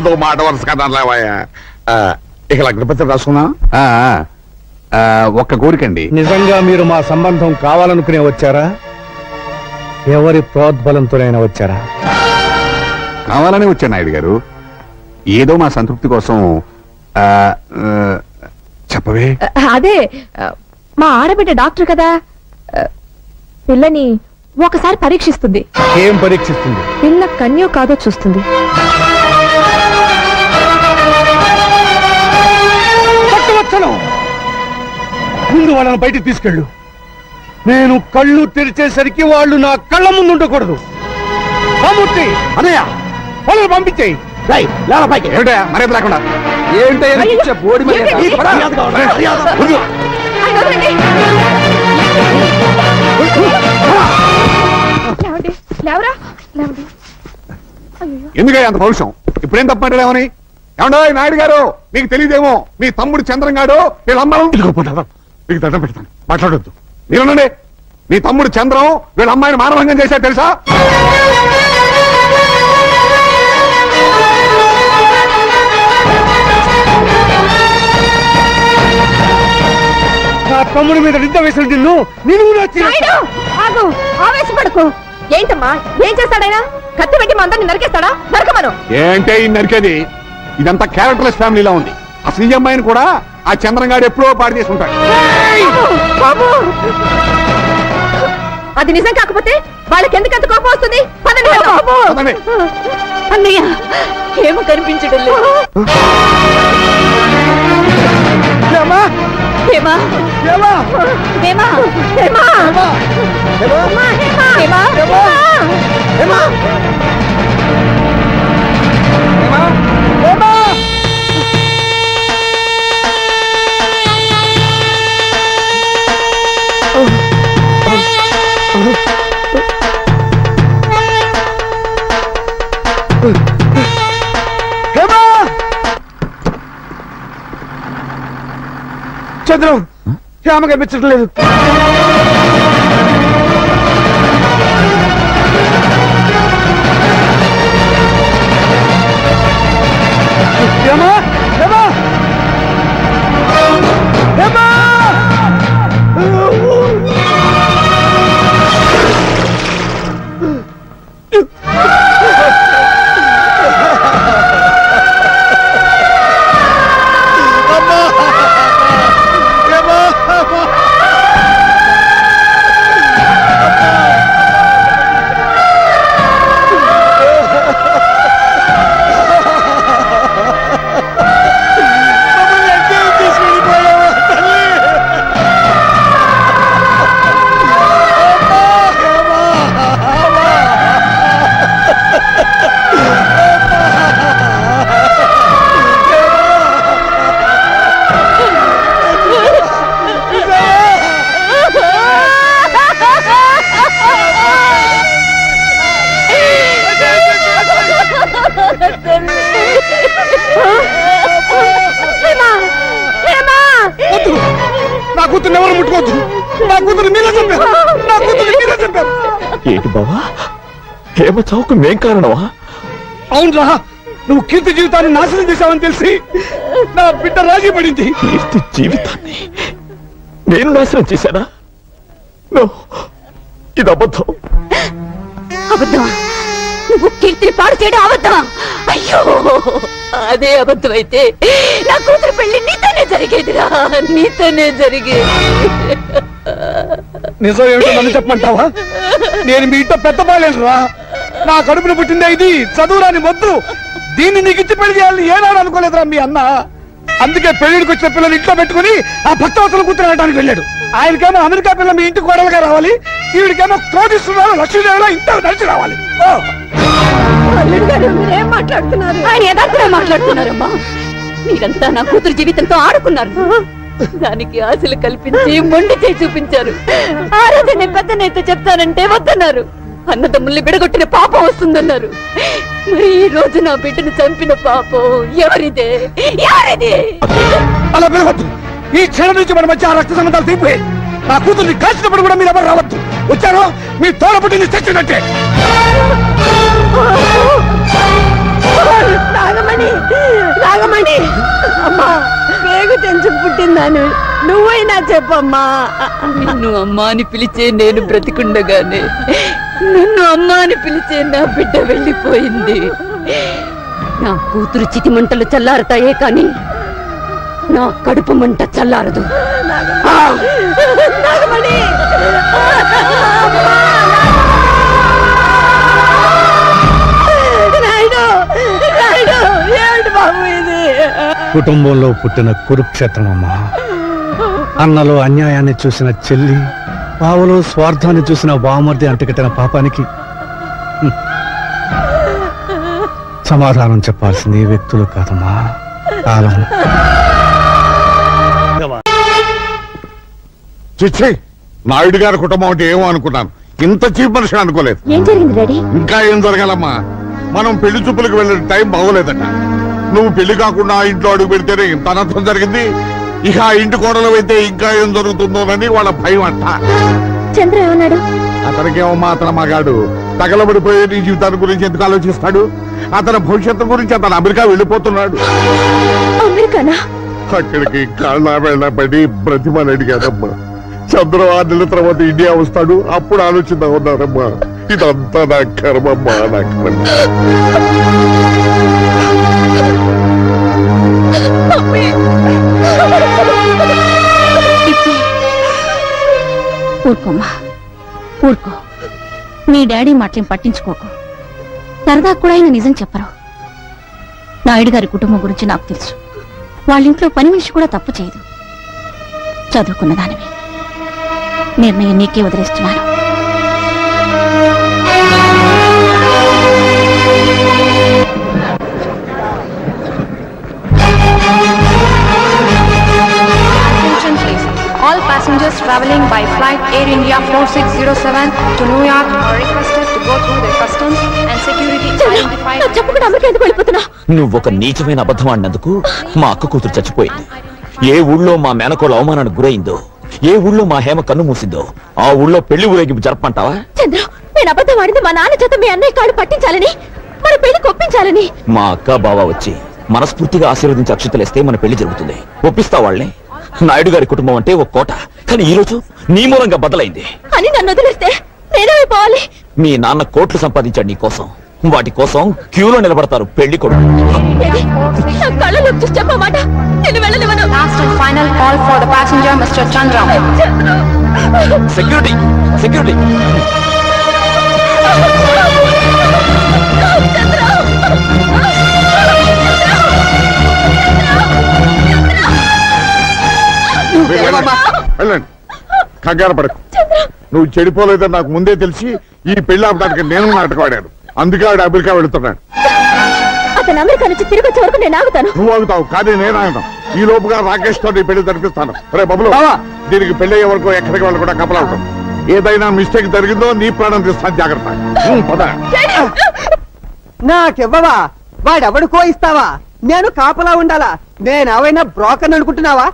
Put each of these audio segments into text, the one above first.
ఏదో మాట వరుస కదా లేవయ్యా. ఇక లగ్నపత్రం రాసుకున్నా. ఒక్క కోరికండి. నిజంగా మీరు మా సంబంధం కావాలనుకునే వచ్చారా, ఎవరి ప్రోద్బలంతోనైనా వచ్చారా? కావాలనే వచ్చాను నాయుడు గారు. ఏదో మా సంతృప్తి కోసం. చెప్పవే. అదే మా ఆడబిడ్డ డాక్టర్ కదా, పిల్లని ఒకసారి పరీక్షిస్తుంది. ఏం పరీక్షిస్తుంది? పిల్ల కన్యో కాదో చూస్తుంది. ముందు వాళ్ళని బయటికి తీసుకెళ్ళు. నేను కళ్ళు తెరిచేసరికి వాళ్ళు నా కళ్ళ ముందు ఉండకూడదు. రామూర్తి అన్నయ్య, వాళ్ళని పంపించేయి. మర్యాద లేకుండా ఎందుకయ్యా అంత పౌరుషం? ఇప్పుడేం తప్పలేమని? ఏమండో నాయుడు గారు, మీకు తెలియదేమో, మీ తమ్ముడు చంద్రంగాడు వీళ్ళమ్మాయి మీకు దండం పెడతాను, మాట్లాడొద్దు. మీరునండి, మీ తమ్ముడు చంద్రం వీళ్ళ అమ్మాయిని మానభంగం చేశారు తెలుసా? నా తమ్ముడి మీద నిద్ర వేసిన నిన్ను ఆవేశపడకు. ఏంటమ్మా, ఏం చేస్తాడైనా? కత్తి పెట్టి మా అందరిని నరికేస్తాడా? నరకమను. ఏంటే ఈ నరికేది? ఇదంతా క్యారెక్టర్లెస్ ఫ్యామిలీలా ఉంది. అసలు ఈ అమ్మాయిని కూడా ఆ చంద్రంగాడు ఎప్పుడో పాడు చేసి ఉంటాడు. అది నిజం కాకపోతే వాళ్ళకి ఎందుకంత కోపం వస్తుంది? అన్నయ్య, ఏమో కనిపించడం లేదు. చంద్రం, హేమ కనిపించడం లేదు. ఏంటి బావా, హేమ చావుకు మేం కారణమా? అవునరా, నువ్వు కీర్తి జీవితాన్ని నాశనం చేశావని తెలిసి నా బిడ్డ రాజీ పడింది. కీర్తి జీవితాన్ని నేను నాశనం చేశానా? ఇది అబద్ధం. అబద్ధమా? నువ్వు కీర్తిని పాడు చేయడం అబద్ధమా? అయ్యో, అదే అబద్ధం అయితే నా కూతురు పెళ్లి నీతోనే జరిగేదిరా, నీతోనే జరిగేది. నిజం ఏమిటో నన్ను చెప్పమంటావా? నేను మీ ఇంట్లో పెద్ద బాలేనురా. నా కడుపును పుట్టిందే ఇది. చదువురాని వద్దు, దీన్ని నీకు ఇచ్చి పెళ్లి చేయాలని ఏనాడు అనుకోలేదురా మీ అన్న. అందుకే పెళ్లికి వచ్చిన పిల్లలు ఇంట్లో పెట్టుకుని ఆ భక్తవతలు కూతురు అనడానికి వెళ్ళాడు. ఆయనకేమో అమెరికా పిల్లలు మీ ఇంటికి కోడలుగా రావాలి, ఈవిడికేమో కోటిస్తున్నారు లక్ష్మీదేవిలో ఇంట్లో నడిచి రావాలి. ఏం మాట్లాడుతున్నారు? ఆయన యథార్థంగా మాట్లాడుతున్నారమ్మా. మీరంతా నా కూతురు జీవితంతో ఆడుకున్నారు, దానికి ఆశలు కల్పించి మొండి చేయి చూపించారు. ఆ రోజు నేను పెద్దనైతే చెప్తానంటే వద్దన్నారు. అన్నదమ్ముల్ని బిడగొట్టిన పాపం వస్తుందన్నారు. మరి ఈ రోజు నా బిడ్డను చంపిన పాపం ఎవరిదే? ఎవరిది? అలా పిలవద్దు. ఈ క్షణం నుంచి మన మధ్య ఆ రక్త సంబంధాలు తీపోయి నా కూతుర్ని కాల్చినప్పుడు కూడా మీరు ఎవరు రావద్దు. వచ్చారో మీ తోడ పుట్టింది చచ్చినట్టే. నాగమణి నాగమణి అమ్మా పేగు తెంచు పుట్టిందాను నువ్వైనా చెప్పమ్మా. నిన్ను అమ్మా అని పిలిచే నేను బ్రతికుండగానే నిన్ను అమ్మా అని పిలిచే నా బిడ్డ వెళ్ళిపోయింది. నా కూతురు చితిమంటలు చల్లారుతాయే కాని నా కడుపు మంట చల్లారదు. నాగమణి కుటుంబంలో పుట్టిన కురుక్షేత్రం అమ్మా. అన్నలో అన్యాయాన్ని చూసిన చెల్లి, పావులో స్వార్థాన్ని చూసిన బామర్ది అంటగట్టిన పాపానికి సమాధానం చెప్పాల్సింది వ్యక్తులు కాదమ్మా, కాలం. చిచ్చి, నాయుడు గారి కుటుంబం అంటే ఏమో అనుకున్నాను, ఇంత చీప్ మనిషి అనుకోలేదు. ఏం జరిగింది డాడీ? ఇంకా ఏం జరగాలమ్మా, మనం పెళ్లి చూపులకు వెళ్ళిన టైం బాగోలేదట. నువ్వు పెళ్లి కాకుండా ఆ ఇంట్లో అడుగు పెడితేనే ఇంత అనర్థం జరిగింది. ఇక ఆ ఇంటి కోడలు అయితే ఇంకా ఏం జరుగుతుందోనని వాళ్ళ భయం అంట. చంద్ర ఏమన్నాడు? అతనికేమమ్మా, అతను మగాడు, తగలబడిపోయే నీ జీవితాన్ని గురించి ఎందుకు ఆలోచిస్తాడు? అతని భవిష్యత్తు గురించి అతను అమెరికా వెళ్ళిపోతున్నాడు. అమెరికానా? అక్కడికి కాళ్ళ వెళ్ళబడి బ్రతిమని అడిగానమ్మా. చంద్ర 6 నెలల తర్వాత ఇండియా వస్తాడు, అప్పుడు ఆలోచిద్దాం ఉన్నారమ్మా. ఇదంతా నా కర్మమ్మా, నా కర్మ. ఊరుకోమ్మా, ఊరుకో. నీ డాడీ మాటలేం పట్టించుకోకు. సరదా కూడా ఆయన నిజం చెప్పరు. నాయుడు గారి కుటుంబం గురించి నాకు తెలుసు. వాళ్ళింట్లో పని మనిషి కూడా తప్పు చేయదు. చదువుకున్న దానివి. నిర్ణయం నీకే వదిలేస్తున్నాను. All passengers traveling by flight Air India 4607 to New York are requested to go through the customs and security identified. చెప్పకుండా అమెరికా ఎందుకు వెళ్ళిపోతున్నా? నువ్వు ఒక నీచమైన అబద్ధం ఆడినందుకు మా అక్క కూతురు చచ్చిపోయింది. ఏ ఊళ్ళో మా మేనకోళ్ళ అవమానానికి గురైందో, ఏ ఊళ్ళో మా హేమ కన్ను మూసిందో, ఆ ఊళ్ళో పెళ్లి ఊరేగింపు జరపంటావా? చంద్ర, నేను అబద్ధం ఆడింది మా నాన్న చేత మీ అన్నయ్య కాళ్ళు పట్టించాలని, మన పెళ్లి ఒప్పించాలని. మా అక్క బావ వచ్చి మనస్ఫూర్తిగా ఆశీర్వదించి అక్షతలేస్తే మన పెళ్లి జరుగుతుంది. ఒప్పిస్తా వాళ్ళని. నాయుడు గారి కుటుంబం అంటే ఒక కోట, కానీ ఈ రోజు నీ మూలంగా బదలైంది అని నన్ను వదిలేస్తే నేనేమైపోవాలి? మీ నాన్న కోట్లు సంపాదించాడు నీ కోసం. వాటి కోసం క్యూలో నిలబడతారు పెళ్లి కొడుకు. కళ్ళలోకి చూసి చెప్పమాట, నేను వెళ్ళనివ్వను. Last and final call for the passenger, Mr. Chandra. Security, security. వెళ్ళండి, కంగారు పడకు. నువ్వు చెడిపోలేదని నాకు ముందే తెలిసి ఈ పెళ్లి ఆపడానికి నేను నాటకవాడాను. అందుకే ఆడు అమెరికా వెళుతున్నాడు. అతను అమెరికా నుంచి తిరిగి వచ్చే వరకు నేను ఆగుతాను. నువ్వు ఆగుతావు, కానీ నేను ఆగుతాను. ఈ లోపుగా రాకేష్ తో నీ పెళ్లి జరిపిస్తాను. రే బబులు, దీనికి పెళ్లి అయ్యే వరకు ఎక్కడికి వాళ్ళు కూడా కపలవుతాం. ఏదైనా మిస్టేక్ జరిగిందో నీ ప్రాణం తీస్తాను, జాగ్రత్త. పద. నాకివ్వవా? వాడెవడుకో ఇస్తావా? నేను కాపలా ఉండాలా? నేనేమైనా బ్రోకర్ అనుకుంటున్నావా?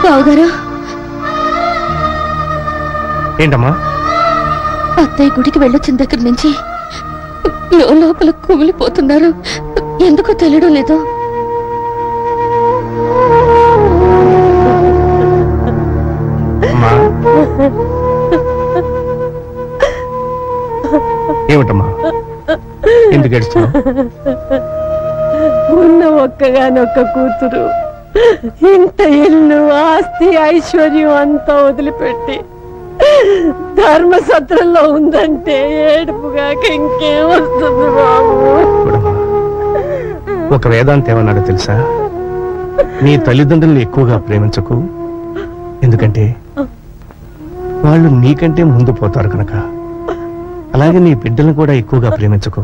బావగారు, ఏంటమ్మా? అత్తయ్య గుడికి వెళ్ళొచ్చిన దగ్గర నుంచి లోపల కుమిలిపోతున్నారు. ఎందుకో తెలియడం లేదు. ఏమిటమ్మా, ఎందుకు ఏడుస్తున్నావు? ఉన్న ఒక్కగానొక్క కూతురు ఇంత ఇల్లు, ఆస్తి, ఐశ్వర్యం అంతా వదిలిపెట్టి ధర్మసత్రంలో ఉందంటే ఏడుపుగాక ఇంకేం వస్తుంది బాబు? ఒక వేదాంత ఏమన్నాడో తెలుసా? నీ తల్లిదండ్రులను ఎక్కువగా ప్రేమించకు, ఎందుకంటే వాళ్ళు నీకంటే ముందు పోతారు కనుక. అలాగే నీ బిడ్డలను కూడా ఎక్కువగా ప్రేమించకు,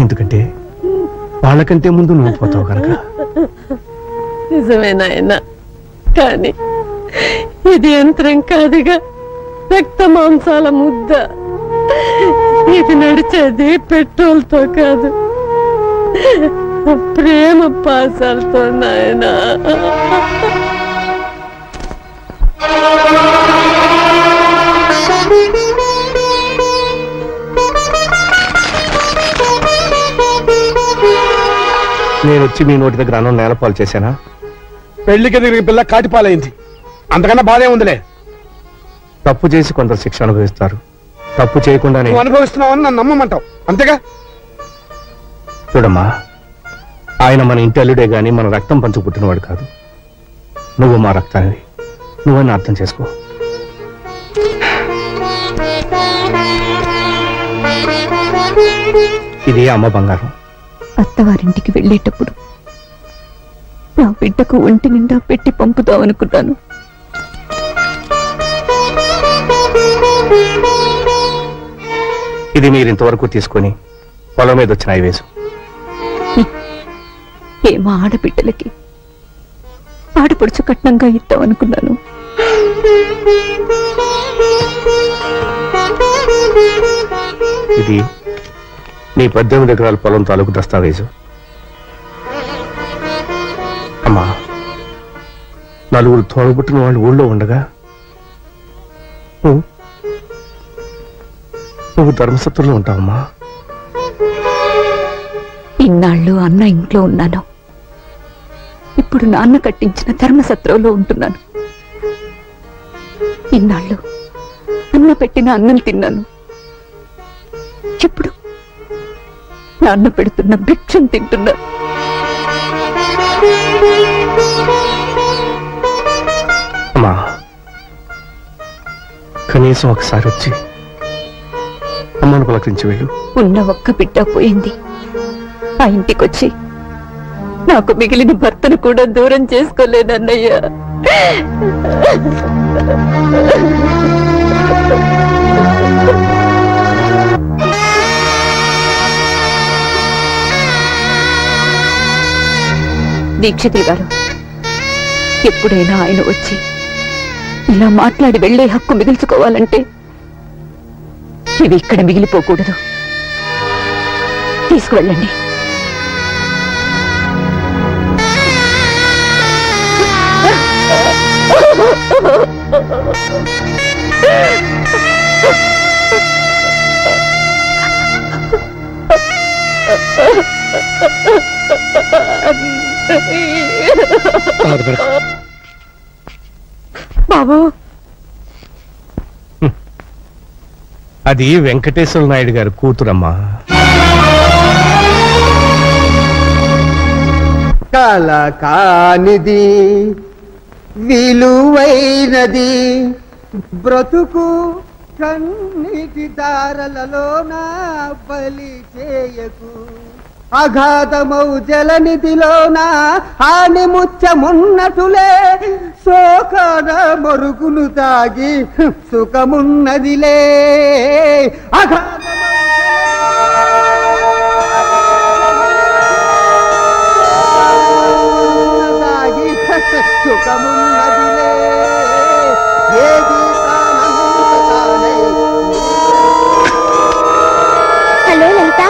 ఎందుకంటే వాళ్ళకంటే ముందు నువ్వు పోతావు కనుక. నిజమే నాయన, కానీ ఇది యంత్రం కాదుగా, రక్త మాంసాల ముద్ద. ఇది నడిచేది పెట్రోల్ తో కాదు, ప్రేమ పాసాలతో నాయన. నేను వచ్చి మీ నోటి దగ్గర అన్నం నేలపాలు చేశానా? పెళ్లికి తిరిగి పిల్ల కాటిపాలైంది, అంతకన్నా బాధే ఉందిలే. తప్పు చేసి కొందరు శిక్ష అనుభవిస్తారు, తప్పు చేయకుండానే. నువ్వు అనుభవిస్తున్నావని నన్ను నమ్మమంటావు అంతేగా? చూడమ్మా, ఆయన మన ఇంటి అల్లుడే గాని మన రక్తం పంచు పుట్టినవాడు కాదు. నువ్వు మా రక్తానివి, నువ్వని అర్థం చేసుకో. ఇది అమ్మ బంగారం. అత్తవారింటికి వెళ్ళేటప్పుడు నా బిడ్డకు ఒంటి నిండా పెట్టి పంపుదామనుకున్నాను. ఇది మీరు ఇంతవరకు తీసుకొని పొలం మీద వచ్చిన ఐవేసు. ఏమా ఆడబిడ్డలకి ఆడపడుచు కట్నంగా ఇద్దామనుకున్నాను. ఇది నీ 18 ఎకరాల పొలం తాలూకు దస్తావేజు. అమ్మా, నలుగురు తోడబుట్టిన వాళ్ళు ఊళ్ళో ఉండగా నువ్వు ధర్మసత్రంలో ఉంటావమ్మా. ఇన్నాళ్ళు అన్న ఇంట్లో ఉన్నాను, ఇప్పుడు నాన్న కట్టించిన ధర్మసత్రంలో ఉంటున్నాను. ఇన్నాళ్ళు అన్న పెట్టిన అన్నం తిన్నాను, ఇప్పుడు నాన్న పెడుతున్న భిక్షం తింటున్నా. అమ్మా, కనీసం ఒకసారి వచ్చి అమ్మను పలకరించి వెళ్ళు. ఉన్న ఒక్క బిడ్డ పోయింది, ఆ ఇంటికొచ్చి నాకు మిగిలిన భర్తను కూడా దూరం చేసుకోలేనన్నయ్యా. దీక్షితులు గారు, ఎప్పుడైనా ఆయన వచ్చి ఇలా మాట్లాడి వెళ్లే హక్కు మిగిల్చుకోవాలంటే ఇవి ఇక్కడ మిగిలిపోకూడదు. తీసుకువెళ్ళండి. బాబు, అది వెంకటేశ్వర నాయుడు గారి కూతురమ్మా. కల కానిది విలువైనది బ్రతుకు కన్నీటి దారలలోన బలి చేయకు. అగాధమౌ జలనిధిలోన హాని ముచ్చమున్నటులే శోకన మరుగును తాగి సుఖమున్నదిలే. తాగి సుఖమున్నదిలే. హలో లలిత,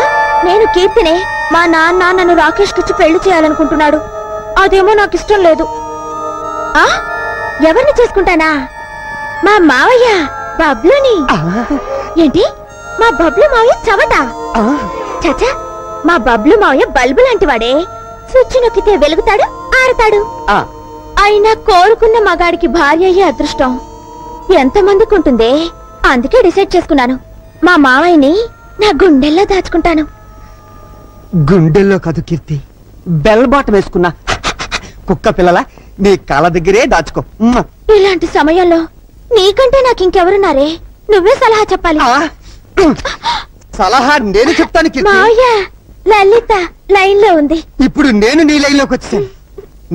నేను కీర్తినే. మా నాన్న నన్ను రాకేష్ కిచ్చి పెళ్లి చేయాలనుకుంటున్నాడు. అదేమో నాకు ఇష్టం లేదు. ఆ ఎవరిని చేసుకుంటానా? మా మావయ్య బబ్లుని. ఏంటి, మా బబ్లు మావయ్య చవట? చచ్చా, మా బబ్లు మావయ్య బల్బు లాంటి వాడే. స్విచ్ నొక్కితే వెలుగుతాడు, ఆరతాడు. అయినా కోరుకున్న మగాడికి భార్య అయ్యే అదృష్టం ఎంతమందికి ఉంటుందే. అందుకే డిసైడ్ చేసుకున్నాను, మా మావయ్యని నా గుండెల్లో దాచుకుంటాను. గుండెల్లో కాదు కీర్తి, బెల్ బాటం వేసుకున్నా కుక్క పిల్లల నీ కాళ్ళ దగ్గరే దాచుకో. ఇలాంటి సమయంలో నీకంటే నాకు ఇంకెవరున్నారే? నువ్వే సలహా చెప్పాలి. సలహా నేను చెప్తాను కీర్తి. మావయ్య, లలిత లైన్ లో ఉంది. ఇప్పుడు నేను నీ లైన్ లోకి వచ్చాను.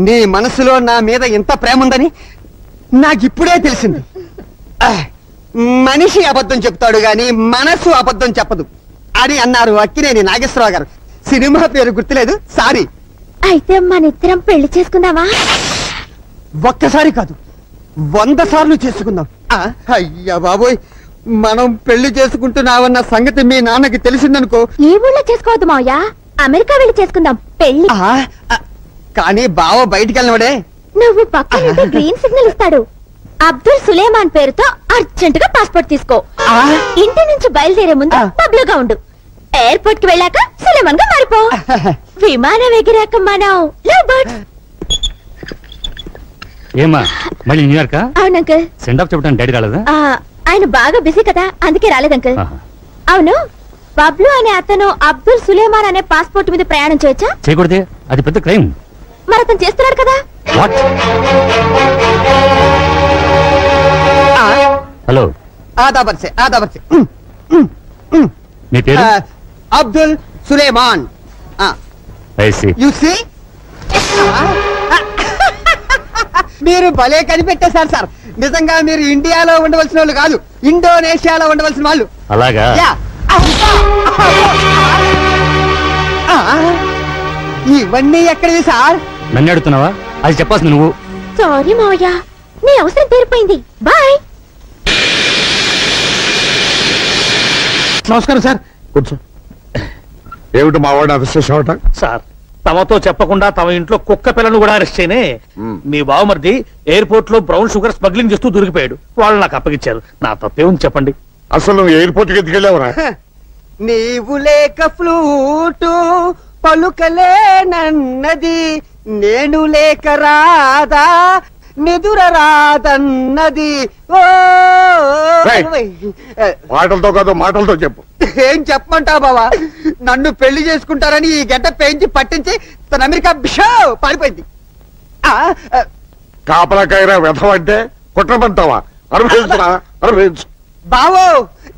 నీ మనసులో నా మీద ఎంత ప్రేమ ఉందని నాకిప్పుడే తెలిసింది. మనిషి అబద్ధం చెప్తాడు గాని మనసు అబద్ధం చెప్పదు అని అన్నారు అక్కినేని నాగేశ్వరరావు గారు. సినిమా పేరు గుర్తులేదు, సారీ. అయితే మన ఇద్దరం పెళ్లి చేసుకుందామా? ఒక్కసారి కాదు 100 సార్లు చేసుకుందాం. అయ్యా బాబోయ్, మనం పెళ్లి చేసుకుంటున్నావన్న సంగతి మీ నాన్నకి తెలిసిందనుకో. ఈ ఊళ్ళో చేసుకోవద్దు మావయ్య, అమెరికా వెళ్ళి చేసుకుందాం పెళ్లి. కానీ బావ బయటికి వెళ్ళినవాడే. నువ్వు పక్కన గ్రీన్ సిగ్నల్ ఇస్తాడు. అబ్దుల్ సులేమాన్ పేరుతో అర్జెంట్ గా పాస్పోర్ట్ తీసుకో. ఇంటి నుంచి బయలుదేరే ముందు పబ్లో గా ఉండు. ఎయిర్పోర్ట్ కి వెళ్ళాక సులేమాన్ గా మారిపో. విమానం ఎగిరాక మనం లవ్ బర్డ్స్. ఏమా మళ్ళీ న్యూయార్క్? అవును అంకుల్. సెండ్ ఆఫ్ చెప్పడానికి డాడీ రాలేదా? ఆయన బాగా బిజీ కదా, అందుకే రాలేదు అంకుల్. అవును, బబ్లు అనే అతను అబ్దుల్ సులేమాన్ అనే పాస్పోర్ట్ మీద ప్రయాణం చేయొచ్చా? చేయకూడదే, అది పెద్ద క్రైమ్. మరి అతను చేస్తున్నాడు కదా. హలో, ఆదాబర్సే ఆదాబర్సే. మీ పేరు? అబ్దుల్ సులేమాన్. యు సీ, మీరు భలే కనిపెట్టేశారు సార్. నిజంగా మీరు ఇండియాలో ఉండవలసిన వాళ్ళు కాదు, ఇండోనేషియాలో ఉండవలసిన వాళ్ళు. అలాగా? ఇవన్నీ ఎక్కడివి సార్? నన్ను అడుగుతున్నావా? అది చెప్పాల్సింది నువ్వు. సారీ మావయ్య, నీ అవసరం తీరిపోయింది. బాయ్. నమస్కారం సార్. కూర్చో. ఏమిటి మా వాడు అరెస్ట్ చేసావట? సార్, తమతో చెప్పకుండా తమ ఇంట్లో కుక్క పిల్లను కూడా అరెస్ట్ చేయనే. మీ బావమరిది ఎయిర్పోర్ట్ లో బ్రౌన్ షుగర్ స్మగ్లింగ్ చేస్తూ దొరికిపోయాడు. వాళ్ళు నాకు అప్పగించారు. నా తప్పేముంది చెప్పండి. అసలు నువ్వు ఎయిర్పోర్ట్ కి ఎత్తుకెళ్ళావురా? నీవు లేక ఫ్లూటు పలుకలేనన్నది, నేను లేక రాదా నిదుర రాదన్నది. మాటలతో కాదు, మాటలతో చెప్పు. ఏం చెప్పమంటావు బావా? నన్ను పెళ్లి చేసుకుంటారని ఈ గడ్డ పెంచి పట్టించి తన అమెరికా బిషో పారిపోయింది. కాపలాకాయరా వెధవంటే కుట్రమంటావా? అనుభవించురా, అనుభవించు. బావో,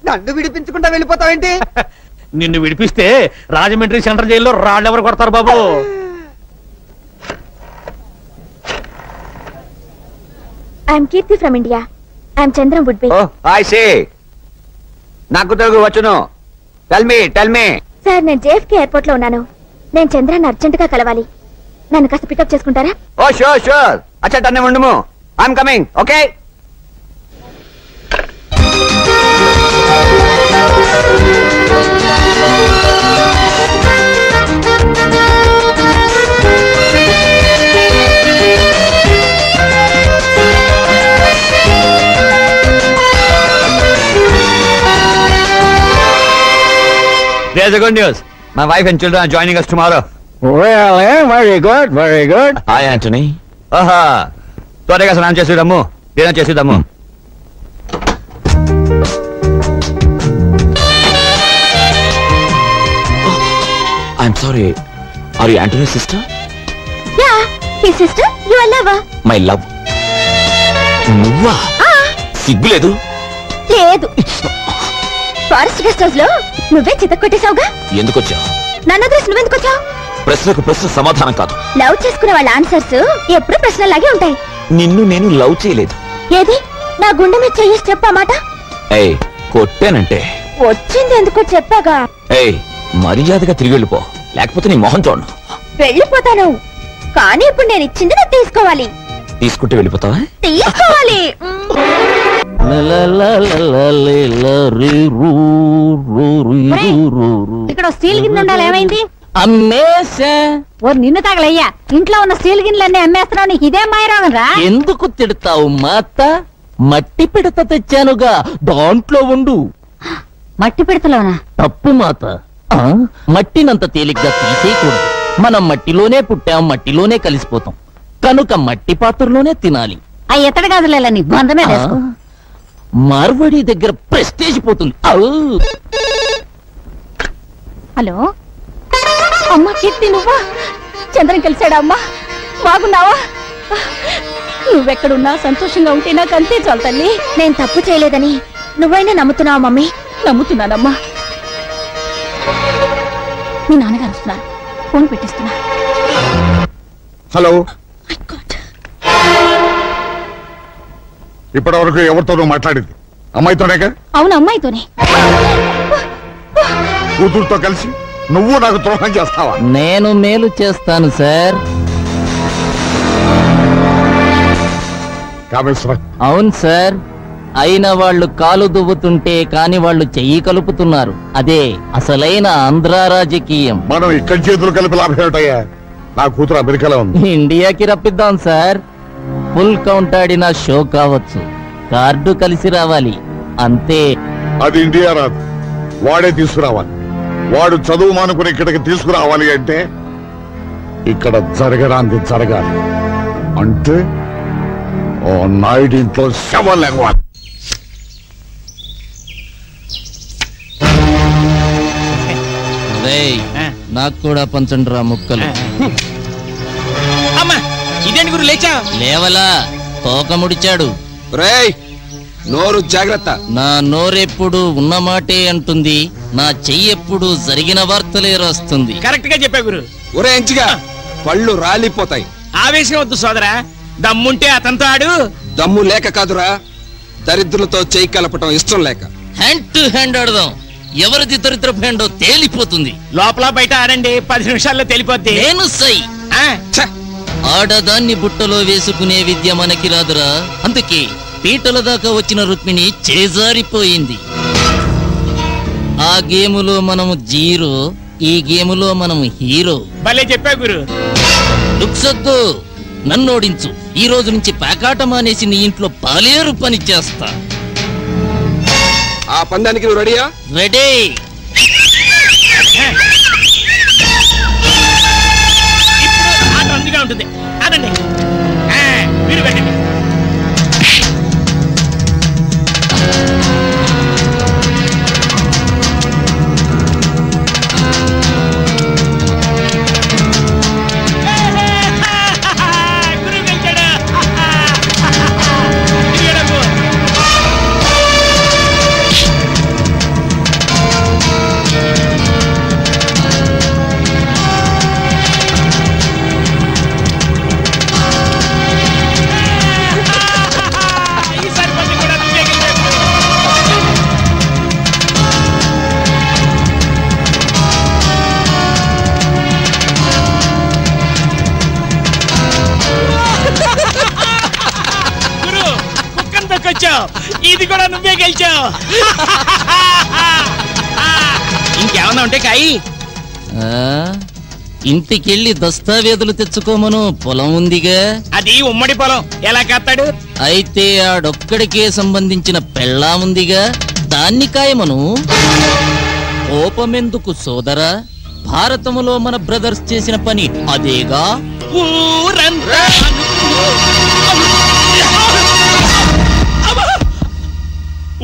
నన్ను విడిపించుకుంటా వెళ్ళిపోతావేంటి? నిన్ను విడిపిస్తే రాజమండ్రి సెంట్రల్ జైల్లో రాళ్ళెవరు కొడతారు బాబు? I'm Keerthi from India. I'm Chandram would be. I say, నాకు తెలుగు వచ్చును. Tell me. సార్, నేను జేఎఫ్కే ఎయిర్పోర్ట్ లో ఉన్నాను. నేను చంద్రాన్ని అర్జెంట్ గా కలవాలి. నన్ను కాస్త పికప్ చేసుకుంటారా? Oh sure. అచ్చా, టన్నే ఉండుము. I'm coming. Okay. There's a good news. My wife and children are joining us tomorrow. Well, very good. Hi, Anthony. త్వరగా స్నానం చేసేద్దాము, డిన్నర్ చేసేద్దాము. I'm sorry. Are you Anthony's sister? Yeah, his sister. You are lover. My love. నువ్వా? సిగ్గులేదు? లేదు. Forest guest house లో నువ్వే చితక్కొట్టేశావుగా. ఎందుకు వచ్చావు? నన్ను వదిలేసి నువ్వెందుకు వచ్చావు? ప్రశ్నకు ప్రశ్న సమాధానం కాదు. లవ్ చేసుకునే వాళ్ళ ఆన్సర్స్ ఎప్పుడు ప్రశ్నలాగే ఉంటాయి. నిన్ను నేను లవ్ చేయలేదు. ఏది? నా గుండె మీద చెయ్యేసి చెప్పామాట. ఏయ్, కొట్టానంటే వచ్చింది ఎందుకో చెప్పాగా. ఏయ్, మర్యాదగా తిరిగి వెళ్ళిపో, లేకపోతే నీ మొహం చూడను. వెళ్ళిపోతాను, కానీ ఇప్పుడు నేను ఇచ్చింది నువ్వు తీసుకోవాలి. తీసుకుంటే వెళ్ళిపోతావా? తీసుకోవాలి. ఇక్కడ స్టీల్ గిన్నె ఉండాలి, ఏమైంది? అమ్మేసా. నిన్ను తగలయ్యా, ఇంట్లో ఉన్న స్టీల్ గిన్నెలన్నీ అమ్మేస్తున్నావు. నీకు ఇదే మాయరోగం రా. ఎందుకు తిడతావు మాత? మట్టి పిడత తెచ్చానుగా, దాంట్లో ఉండు. మట్టి పిడతలోనా? తప్పు మాత. మట్టినంత తేలిగ్గా తీసేయకూడదు. మనం మట్టిలోనే పుట్టాం, మట్టిలోనే కలిసిపోతాం. కనుక మట్టి పాత్రలోనే తినాలి. ఆ ఎత్తడి గాజులేలా నీ బంధమే. మార్వడి దగ్గర ప్రెస్టేజ్ పోతుంది. హలో అమ్మా, కీర్తి నువ్వా? చంద్రం కలిశాడా అమ్మా? బాగున్నావా? నువ్వెక్కడున్నా సంతోషంగా ఉంటే నాకు అంతే చాలు తల్లి. నేను తప్పు చేయలేదని నువ్వైనా నమ్ముతున్నావా మమ్మీ? నమ్ముతున్నానమ్మా. మీ నాన్నగారు వస్తున్నారు, ఫోన్ పెట్టిస్తున్నా. హలో. ఇప్పటి వరకు ఎవరితోనూ మాట్లాడింది? అమ్మాయితోనేగా? అవును, అమ్మాయితోనే. కూతురుతో కలిసి నువ్వు నాకు ద్రోహం చేస్తావా? నేను మేలు చేస్తాను సార్. కామేశ్వర. అవును సార్. అయిన వాళ్ళు కాలు దువ్వుతుంటే కాని వాళ్ళు చెయ్యి కలుపుతున్నారు. అదే అసలైన ఆంధ్ర రాజకీయం. మనం ఇక్కడ చేతులు కలిపి లాభం ఏమిటయ్యా? నా కూతురు అమెరికాలో ఉంది. ఇండియాకి రప్పిద్దాం సార్. ఫుల్ కౌంట్ ఆడిన షో కావచ్చు, కార్డు కలిసి రావాలి అంతే. అది ఇండియా రాదు, వాడే తీసుకురావాలి. వాడు చదువు మానుకుని ఇక్కడికి తీసుకురావాలి అంటే ఇక్కడ జరగడానికి జరగాలి. అంటే ఓ నాయుడు ఇంట్లో శవం లేవాలి. నాకు కూడా పంచండి రా ముక్కలు. ఇదేంటి గురు లేచా? లేవలా, తోక ముడిచాడు. నోరు జాగ్రత్త. నా నోరెప్పుడు ఉన్నమాటే అంటుంది, నా చెయ్యెప్పుడు జరిగిన వార్తలే రాస్తుంది. కరెక్ట్ గా చెప్పా గురు. ఒరే ఎంచిగా, పళ్ళు రాలిపోతాయి. ఆవేశం వద్దు సోదరా, దమ్ముంటే అతనితో ఆడు. దమ్ము లేక కాదురా, దరిద్రులతో చెయ్యి కలపటం ఇష్టం లేక. హ్యాండ్ టు హ్యాండ్ ఆడదాం. ఎవరిది దరిద్ర హ్యాండో తేలిపోతుంది. లోపల బయట ఆడండి, 10 నిమిషాల్లో తెలిపోద్ది. నేను సై. ఆడదాన్ని బుట్టలో వేసుకునే విద్య మనకి రాదురా. అందుకే పీటల దాకా వచ్చిన రుక్మిణి చేజారిపోయింది. ఆ గేములో మనము జీరో, ఈ గేములో మనము హీరో. భలే చెప్పా గురు. లుక్సొద్దు, నన్నోడించు. ఈ రోజు నుంచి పేకాట మానేసి నీ ఇంట్లో పాలేరు పని చేస్తా. ఆ పందానికి నువ్వు రెడీయా? రెడీ. ఇప్పుడు ఆట అందుగా ఉంటుంది. ఆడండి, మీరు పెట్టండి. ఇది కూడా నువ్వే గెలిచావు. ఇంకేమన్నా ఉంటే కాయి. ఇంటికెళ్ళి దస్తావేజులు తెచ్చుకోమను. పొలం ఉందిగా. అది ఉమ్మడి పొలం, ఎలా కాస్తాడు? అయితే ఆడొక్కడికే సంబంధించిన పెళ్ళా ఉందిగా, దాన్ని కాయమను. కోపమెందుకు సోదరా? భారతములో మన బ్రదర్స్ చేసిన పని అదేగా. ఊరంతా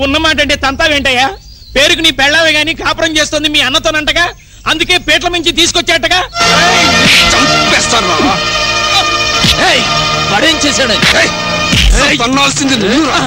ఉన్నమాట అంటే తంతావేంటయ్యా? పేరుకు నీ పెళ్ళావే గాని కాపురం చేస్తుంది మీ అన్నతోనంటగా, అందుకే పేట్ల మించి తీసుకొచ్చాటగా. పడేం చేశాడు? తన్నాల్సింది నువ్వు రా.